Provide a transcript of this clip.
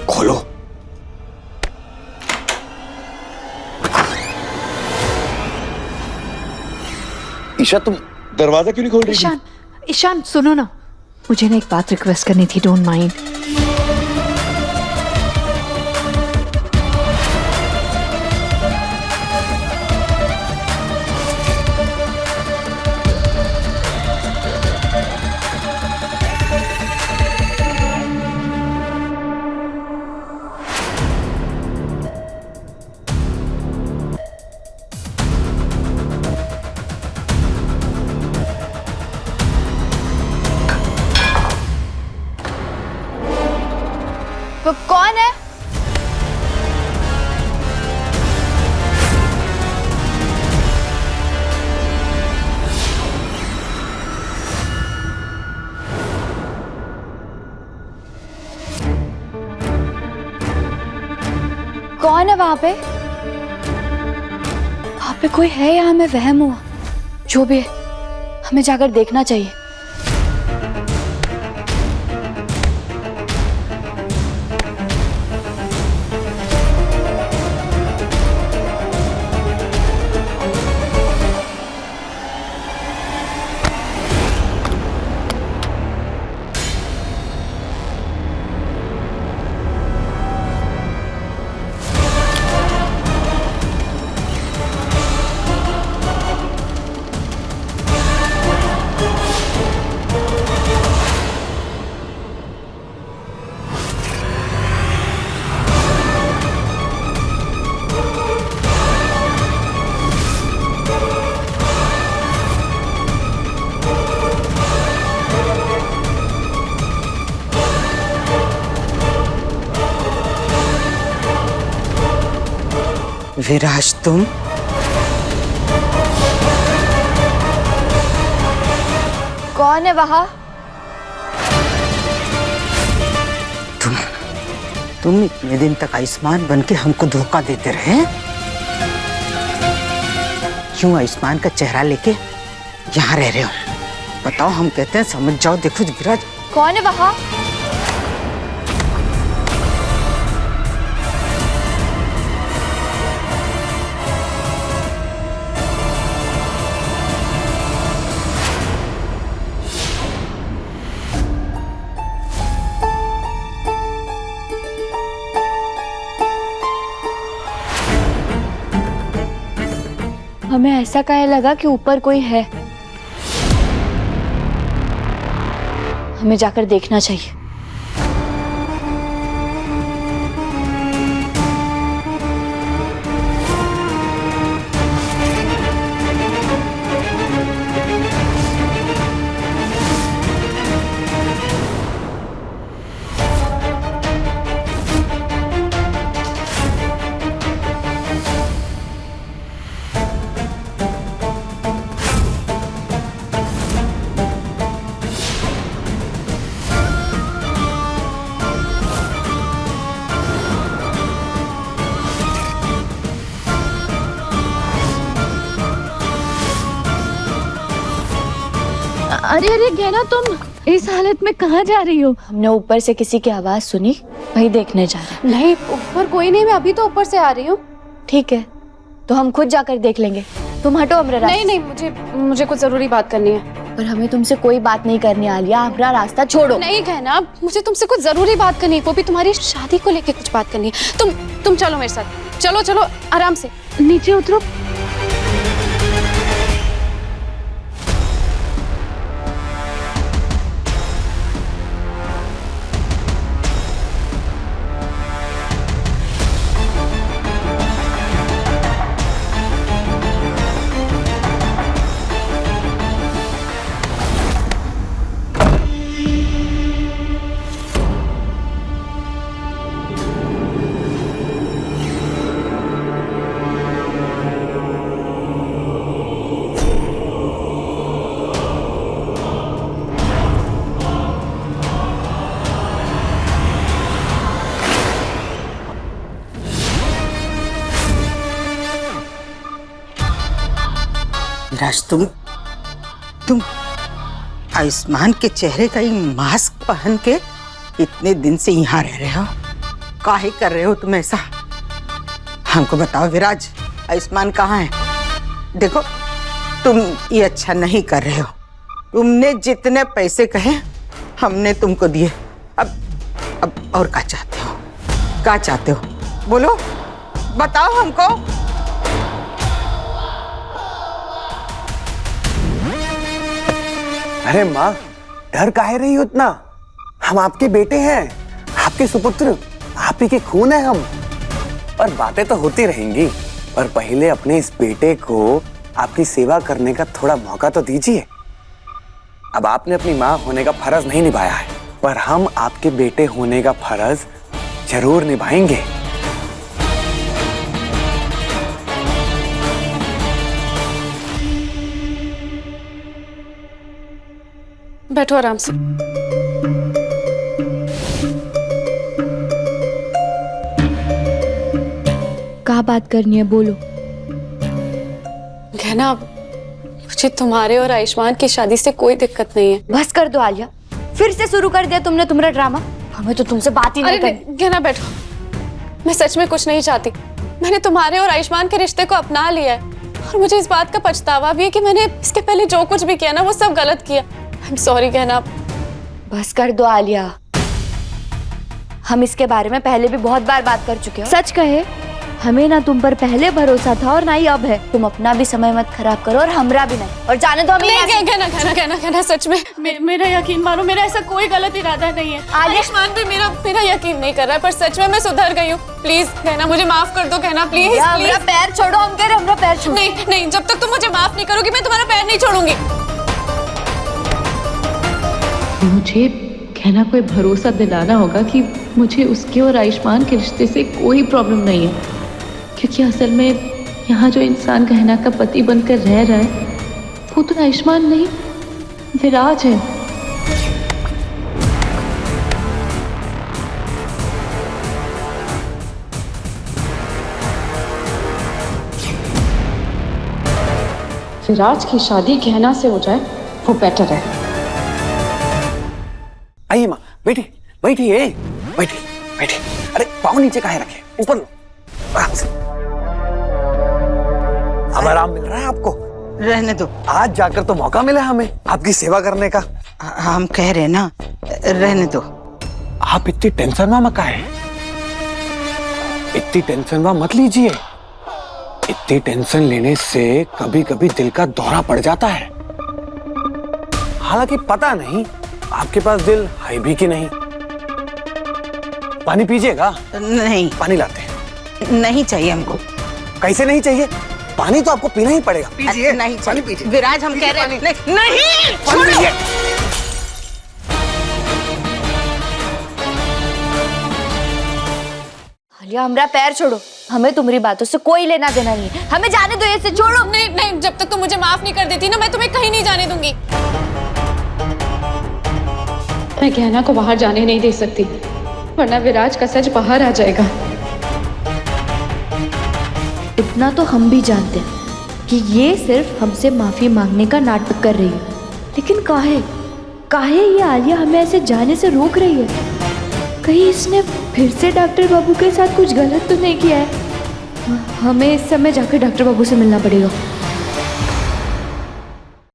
खोलो। ईशा तुम दरवाजा क्यों नहीं खोल रही? ईशान, ईशान सुनो ना, मुझे ना एक बात रिक्वेस्ट करनी थी, डोंट माइंड। कौन है? कौन है वहां पे? वहां पे कोई है या हमें वहम हुआ? जो भी है, हमें जाकर देखना चाहिए। विराज, तुम कौन है वहां? तुम इतने दिन तक आयुष्मान बन के हमको धोखा देते रहे। क्यों आयुष्मान का चेहरा लेके यहाँ रह रहे हो? बताओ, हम कहते हैं समझ जाओ। देखो विराज, कौन है वहां? हमें ऐसा काहे लगा कि ऊपर कोई है? हमें जाकर देखना चाहिए। अरे अरे गैना, तुम इस हालत में कहाँ जा रही हो? हमने ऊपर से किसी की आवाज सुनी, वही देखने जा रहे हैं। नहीं, ऊपर कोई नहीं, मैं अभी तो ऊपर से आ रही हूँ। ठीक है, तो हम खुद जाकर देख लेंगे। तुम हटो अमरा। नहीं नहीं, मुझे कुछ जरूरी बात करनी है। पर हमें तुमसे कोई बात नहीं करनी, आलिया। अपना रास्ता छोड़ो। नहीं कहना, मुझे तुमसे कुछ जरूरी बात करनी है, वो भी तुम्हारी शादी को लेके कुछ बात करनी है। तुम चलो मेरे साथ। चलो चलो, आराम से नीचे उतरो। विराज, तुम आयुष्मान के चेहरे का ये मास्क पहन के इतने दिन से यहाँ रह रहे हो। काहे कर रहे हो तुम ऐसा? हमको बताओ विराज, आयुष्मान कहाँ है? देखो तुम ये अच्छा नहीं कर रहे हो। तुमने जितने पैसे कहे हमने तुमको दिए। अब और क्या चाहते हो? क्या चाहते हो बोलो, बताओ हमको। अरे माँ, डर काहे रही हो इतना? हम आपके बेटे हैं, आपके सुपुत्र, आप ही के खून है हम। और बातें तो होती रहेंगी, पर पहले अपने इस बेटे को आपकी सेवा करने का थोड़ा मौका तो दीजिए। अब आपने अपनी माँ होने का फर्ज नहीं निभाया है, पर हम आपके बेटे होने का फर्ज जरूर निभाएंगे। बैठो आराम से। क्या बात करनी है, बोलो। गहना, मुझे तुम्हारे और आयुष्मान की शादी से कोई दिक्कत नहीं है। बस कर दो आलिया, फिर से शुरू कर दिया तुमने तुम्हारा ड्रामा। हमें तो तुमसे बात ही नहीं करनी। गहना बैठो, मैं सच में कुछ नहीं चाहती। मैंने तुम्हारे और आयुष्मान के रिश्ते को अपना लिया है और मुझे इस बात का पछतावा भी है कि मैंने इसके पहले जो कुछ भी किया ना वो सब गलत किया। आई एम सॉरी गहना। बस कर दो आलिया, हम इसके बारे में पहले भी बहुत बार बात कर चुके हैं। सच कहे, हमें ना तुम पर पहले भरोसा था और ना ही अब है। तुम अपना भी समय मत खराब करो और हमरा भी नहीं। और जाने दो हमें। गहना सच में मेरा यकीन मानो, मेरा ऐसा कोई गलत इरादा नहीं है। आयुष्मान भी मेरा यकीन नहीं कर रहा है, पर सच में मैं सुधर गई हूँ। प्लीज गहना, मुझे माफ कर दो गहना, प्लीज। मेरा पैर छोड़ो, हम कह रहे हमरा पैर छोड़ो। नहीं, जब तक तुम मुझे माफ नहीं करोगी मैं तुम्हारा पैर नहीं छोड़ूंगी। मुझे कहना कोई भरोसा दिलाना होगा कि मुझे उसके और आयुष्मान के रिश्ते से कोई प्रॉब्लम नहीं है, क्योंकि असल में यहाँ जो इंसान कहना का पति बनकर रह रहा है वो तो आयुष्मान नहीं, विराज है। विराज की शादी कहना से हो जाए वो बेटर है। आइए माँ, बैठिए बैठिए बैठिए बैठिए। अरे पाँव नीचे काहे रखे, ऊपर लो, आराम से। अब आराम मिल रहा है आपको? रहने दो, आज जाकर तो मौका मिला हमें आपकी सेवा करने का। हम कह रहे ना, रहने दो। आप इतनी टेंशन में मत काहे, इतनी टेंशन में मत लीजिए। इतनी टेंशन लेने से कभी कभी दिल का दौरा पड़ जाता है। हालांकि पता नहीं आपके पास दिल है भी कि नहीं। पानी पीजिएगा? नहीं, पानी लाते हैं। नहीं चाहिए हमको। कैसे नहीं चाहिए? पानी तो आपको पीना ही पड़ेगा। पीजिए। नहीं, पानी पीजिए। विराज, हम कह रहे हैं नहीं, पानी पीजिए। आलिया, हमरा पैर छोड़ो, हमें तुम्हारी बातों से कोई लेना देना नहीं है। हमें जाने दो, ऐसे छोड़ो। नहीं, जब तक तुम मुझे माफ नहीं कर देती ना मैं तुम्हें कहीं नहीं जाने दूंगी। मैं कहना को बाहर जाने नहीं दे सकती, वरना विराज का सच बाहर आ जाएगा। इतना तो हम भी जानते हैं कि ये सिर्फ हमसे माफी मांगने का नाटक कर रही है, लेकिन काहे ये आलिया हमें ऐसे जाने से रोक रही है? कहीं इसने फिर से डॉक्टर बाबू के साथ कुछ गलत तो नहीं किया है? हमें इस समय जाकर डॉक्टर बाबू से मिलना पड़ेगा।